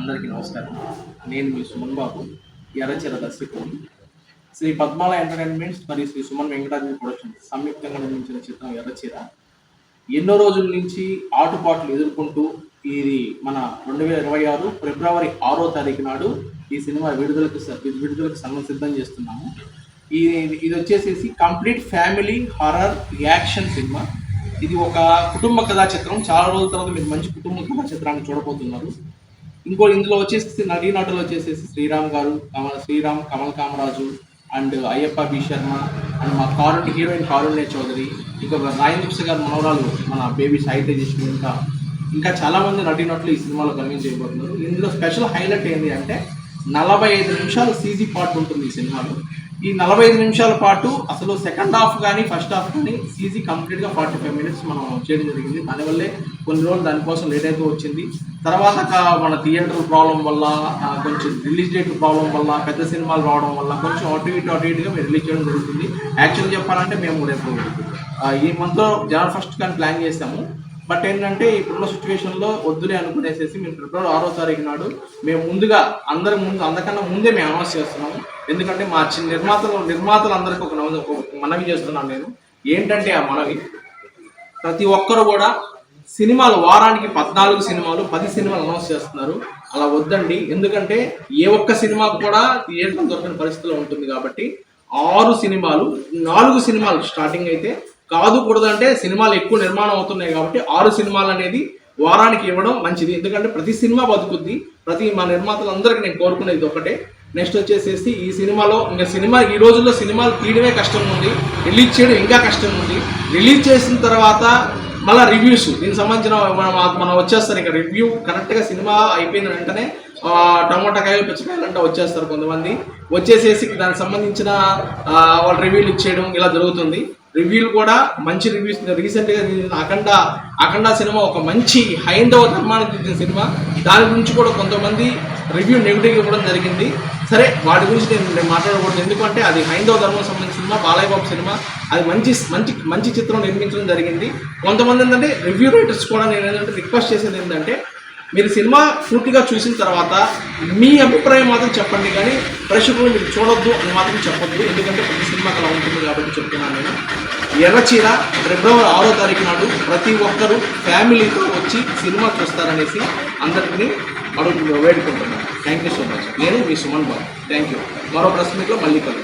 అందరికీ నమస్కారం. నేను మీ సుమన్ బాబు, ఎర్రచీర దర్శకుడిని. శ్రీ పద్మాల ఎంటర్టైన్మెంట్స్ మరియు శ్రీ సుమన్ వెంకటాద్రి ప్రొడక్షన్స్ సంయుక్తంగా నిర్మించిన చిత్రం ఎర్రచీర. ఎన్నో రోజుల నుంచి ఆటుపాట్లు ఎదుర్కొంటూ ఇది మన 2026 ఫిబ్రవరి 6వ తారీఖు నాడు ఈ సినిమా విడుదలకు సిద్ధం చేస్తున్నాము. ఇది వచ్చేసేసి complete family horror action cinema. ఇది ఒక కుటుంబ కథా చిత్రం. చాలా రోజుల తర్వాత మీరు మంచి కుటుంబ కథా చిత్రాన్ని చూడబోతున్నారు. ఇందులో వచ్చేసి నటీనటులు వచ్చేసేసి శ్రీరామ్ గారు, Kamal Kamaraju and Ayyappa B Sharma and మా హీరోయిన్ కారుణ్య చౌదరి, ఇంకొక రాయనిప్స గారు మనవరాలు మన బేబీ సాయి తేజస్వి, ఇంకా చాలామంది నటీనటులు ఈ సినిమాలో కనిపించబోతున్నారు. ఇందులో స్పెషల్ హైలైట్ ఏంటి అంటే 45 నిమిషాలు సీజీ పార్ట్ ఉంటుంది ఈ సినిమాలో. ఈ 45 నిమిషాల పాటు అసలు సెకండ్ హాఫ్ కానీ ఫస్ట్ హాఫ్ కానీ సీజీ కంప్లీట్గా 45 మినిట్స్ మనం చేయడం జరిగింది. దానివల్లే కొన్ని రోజులు దానికోసం లేట్ అయిపోయి వచ్చింది. తర్వాత మన థియేటర్ ప్రాబ్లం వల్ల, కొంచెం రిలీజ్ డేట్ ప్రాబ్లం వల్ల, పెద్ద సినిమాలు రావడం వల్ల కొంచెం అటు ఇటుగా మేము రిలీజ్ చేయడం జరుగుతుంది. యాక్చువల్గా చెప్పాలంటే మేము రేపు ఈ మంత్లో జనవరి 1 కానీ ప్లాన్ చేస్తాము. బట్ ఏంటంటే ఇప్పుడున్న సిచ్యువేషన్లో వద్దులే అనుకునేసేసి మేము ఫిబ్రవరి 6వ తారీఖు నాడు మేము ముందుగా అందరికన్నా ముందే మేము అనౌన్స్ చేస్తున్నాము. ఎందుకంటే మా నిర్మాతలు అందరికీ ఒక మనవి చేస్తున్నాను నేను. ఏంటంటే ఆ మనవి, ప్రతి ఒక్కరు కూడా సినిమాలు వారానికి 14 సినిమాలు 10 సినిమాలు అనౌన్స్ చేస్తున్నారు. అలా వద్దండి. ఎందుకంటే ఏ ఒక్క సినిమాకు కూడా థియేటర్ దొరకని పరిస్థితిలో ఉంటుంది. కాబట్టి 6 సినిమాలు 4 సినిమాలు స్టార్టింగ్ అయితే కూడదంటే సినిమాలు ఎక్కువ నిర్మాణం అవుతున్నాయి. కాబట్టి 6 సినిమాలు అనేది వారానికి ఇవ్వడం మంచిది. ఎందుకంటే ప్రతి సినిమా బతుకుద్ది. మా నిర్మాతలందరికీ నేను కోరుకునేది ఒకటే. నెక్స్ట్ వచ్చేసేసి ఈ సినిమాలో ఈ రోజుల్లో సినిమాలు తీయడమే కష్టం ఉంది, రిలీజ్ చేయడం ఇంకా కష్టం ఉంది. రిలీజ్ చేసిన తర్వాత మళ్ళీ రివ్యూస్, దీనికి సంబంధించిన మనం వచ్చేస్తారు. ఇంకా రివ్యూ కరెక్ట్గా సినిమా అయిపోయిన వెంటనే టమాటా కాయలు పుచ్చకాయలు అంటే వచ్చేస్తారు కొంతమంది. వచ్చేసేసి దానికి సంబంధించిన వాళ్ళు రివ్యూలు ఇచ్చేయడం ఇలా జరుగుతుంది. రివ్యూలు కూడా మంచి రివ్యూస్. రీసెంట్గా అఖండ సినిమా ఒక మంచి హైందవ ధర్మానికి తీసిన సినిమా. దాని గురించి కూడా కొంతమంది రివ్యూ నెగిటివ్ ఇవ్వడం జరిగింది. సరే, వాటి గురించి నేను మాట్లాడకూడదు. ఎందుకంటే అది హైందవ ధర్మం సంబంధించిన సినిమా, బాలయ్య బాబు సినిమా. అది మంచి చిత్రం నిర్మించడం జరిగింది. కొంతమంది ఏంటంటే రివ్యూ రైటర్స్ కూడా నేను ఏంటంటే రిక్వెస్ట్ చేసేది ఏంటంటే, మీరు సినిమా పూర్తిగా చూసిన తర్వాత మీ అభిప్రాయం మాత్రం చెప్పండి, కానీ ప్రేక్షకులు మీరు చూడొద్దు అని మాత్రం చెప్పొద్దు. ఎందుకంటే ప్రతి సినిమాకి అలా ఉంటుంది కాబట్టి చెప్తున్నాను నేను. ఎర్రచీర ఫిబ్రవరి 6వ తారీఖు నాడు ప్రతి ఒక్కరూ ఫ్యామిలీతో వచ్చి సినిమా చూస్తారనేసి అందరికీ వేడుకుంటున్నాను. Thank you so much. నేను మీ సుమన్ బాబు. Thank you. మరో ప్రెస్ మీట్లో మళ్ళీ కలుద్దాం.